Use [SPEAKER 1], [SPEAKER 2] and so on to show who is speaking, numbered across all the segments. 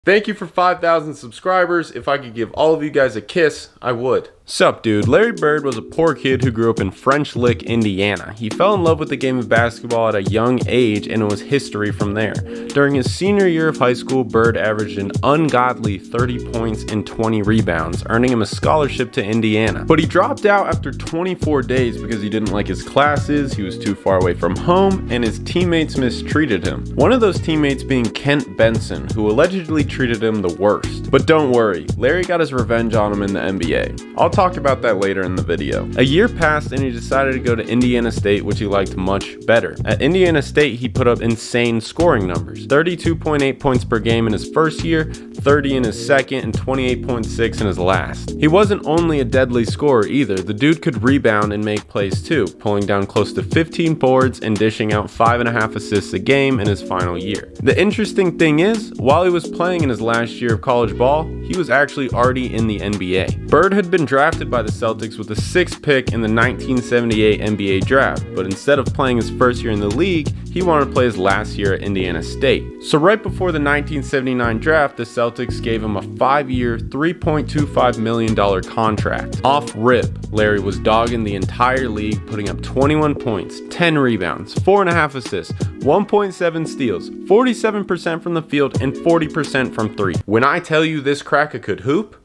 [SPEAKER 1] Thank you for 5,000 subscribers. If I could give all of you guys a kiss, I would. Sup dude, Larry Bird was a poor kid who grew up in French Lick, Indiana. He fell in love with the game of basketball at a young age and it was history from there. During his senior year of high school, Bird averaged an ungodly 30 points and 20 rebounds, earning him a scholarship to Indiana. But he dropped out after 24 days because he didn't like his classes, he was too far away from home, and his teammates mistreated him. One of those teammates being Kent Benson, who allegedly treated him the worst. But don't worry, Larry got his revenge on him in the NBA. I'll talk about that later in the video. A year passed and he decided to go to Indiana State, which he liked much better. At Indiana State, he put up insane scoring numbers. 32.8 points per game in his first year, 30 in his second, and 28.6 in his last. He wasn't only a deadly scorer either, the dude could rebound and make plays too, pulling down close to 15 boards and dishing out 5.5 assists a game in his final year. The interesting thing is, while he was playing in his last year of college ball, he was actually already in the NBA. Bird had been drafted by the Celtics with the 6th pick in the 1978 NBA draft, but instead of playing his first year in the league, he wanted to play his last year at Indiana State. So right before the 1979 draft, the Celtics gave him a 5-year, $3.25 million contract. Off rip, Larry was dogging the entire league, putting up 21 points, 10 rebounds, 4.5 assists, 1.7 steals, 47% from the field, and 40% from 3. When I tell you this cracker could hoop,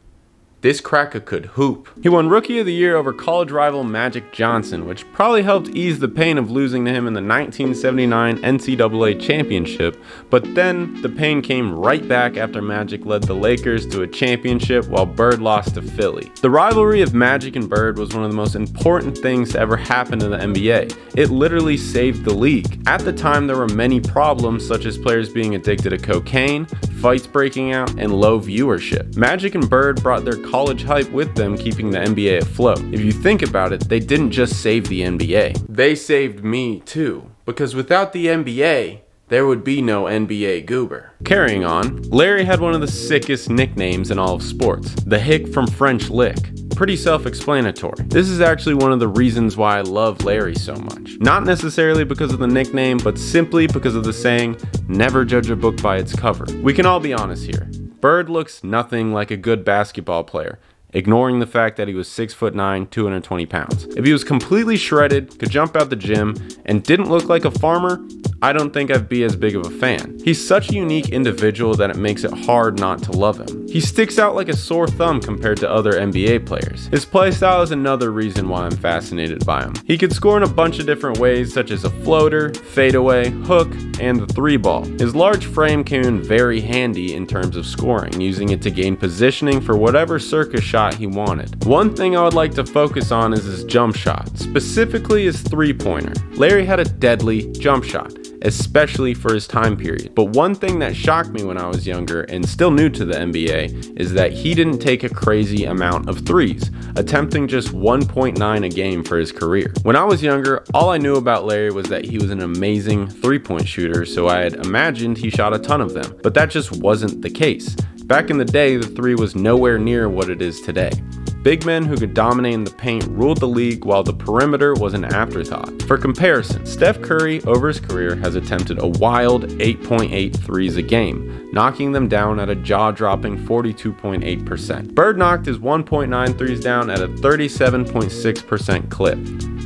[SPEAKER 1] this cracker could hoop. He won Rookie of the Year over college rival Magic Johnson, which probably helped ease the pain of losing to him in the 1979 NCAA championship, but then the pain came right back after Magic led the Lakers to a championship while Bird lost to Philly. The rivalry of Magic and Bird was one of the most important things to ever happen to the NBA. It literally saved the league. At the time, there were many problems such as players being addicted to cocaine, fights breaking out, and low viewership. Magic and Bird brought their college hype with them, keeping the NBA afloat. If you think about it, they didn't just save the NBA. They saved me too, because without the NBA, there would be no NBA goober. Carrying on, Larry had one of the sickest nicknames in all of sports, the Hick from French Lick. Pretty self-explanatory. This is actually one of the reasons why I love Larry so much. Not necessarily because of the nickname, but simply because of the saying, never judge a book by its cover. We can all be honest here. Bird looks nothing like a good basketball player, ignoring the fact that he was 6'9", 220 pounds. If he was completely shredded, could jump out the gym, and didn't look like a farmer, I don't think I'd be as big of a fan. He's such a unique individual that it makes it hard not to love him. He sticks out like a sore thumb compared to other NBA players. His playstyle is another reason why I'm fascinated by him. He could score in a bunch of different ways, such as a floater, fadeaway, hook, and the 3-ball. His large frame came in very handy in terms of scoring, using it to gain positioning for whatever circus shot he wanted. One thing I would like to focus on is his jump shot, specifically his 3-pointer. Larry had a deadly jump shot, especially for his time period. But one thing that shocked me when I was younger and still new to the NBA is that he didn't take a crazy amount of threes, attempting just 1.9 a game for his career. When I was younger, all I knew about Larry was that he was an amazing 3-point shooter, so I had imagined he shot a ton of them, but that just wasn't the case. Back in the day, the 3 was nowhere near what it is today. Big men who could dominate in the paint ruled the league while the perimeter was an afterthought. For comparison, Steph Curry over his career has attempted a wild 8.8 threes a game, knocking them down at a jaw-dropping 42.8%. Bird knocked his 1.9 threes down at a 37.6% clip.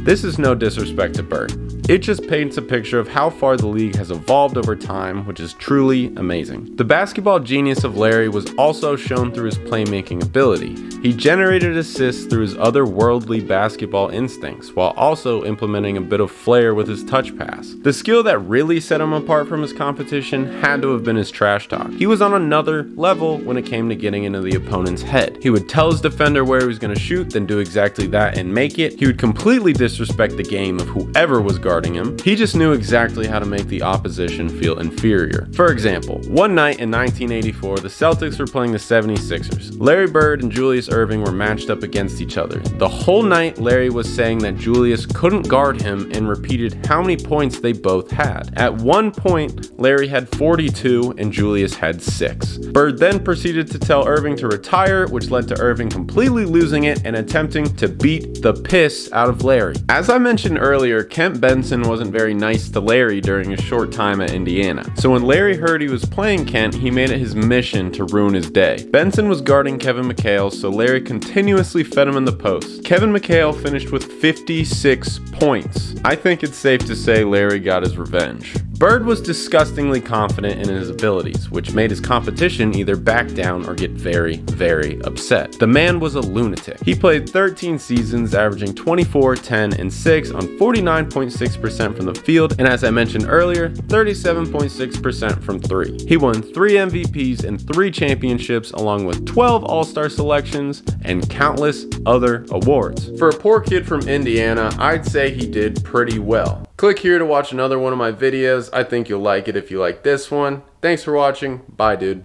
[SPEAKER 1] This is no disrespect to Bird. It just paints a picture of how far the league has evolved over time, which is truly amazing. The basketball genius of Larry was also shown through his playmaking ability. He generated assists through his otherworldly basketball instincts, while also implementing a bit of flair with his touch pass. The skill that really set him apart from his competition had to have been his trash talk. He was on another level when it came to getting into the opponent's head. He would tell his defender where he was going to shoot, then do exactly that and make it. He would completely disrespect the game of whoever was guarding him. He just knew exactly how to make the opposition feel inferior. For example, one night in 1984, the Celtics were playing the 76ers. Larry Bird and Julius Erving were matched up against each other. The whole night, Larry was saying that Julius couldn't guard him and repeated how many points they both had. At one point, Larry had 42 and Julius had 6. Bird then proceeded to tell Erving to retire, which led to Erving completely losing it and attempting to beat the piss out of Larry. As I mentioned earlier, Kent Benson wasn't very nice to Larry during his short time at Indiana. So when Larry heard he was playing Kent, he made it his mission to ruin his day. Benson was guarding Kevin McHale, so Larry continuously fed him in the post. Kevin McHale finished with 56 points. I think it's safe to say Larry got his revenge. Bird was disgustingly confident in his abilities, which made his competition either back down or get very, very upset. The man was a lunatic. He played 13 seasons, averaging 24, 10, and 6 on 49.6% from the field, and as I mentioned earlier, 37.6% from 3. He won 3 MVPs and 3 championships, along with 12 All-Star selections and countless other awards. For a poor kid from Indiana, I'd say he did pretty well. Click here to watch another one of my videos. I think you'll like it if you like this one. Thanks for watching. Bye, dude.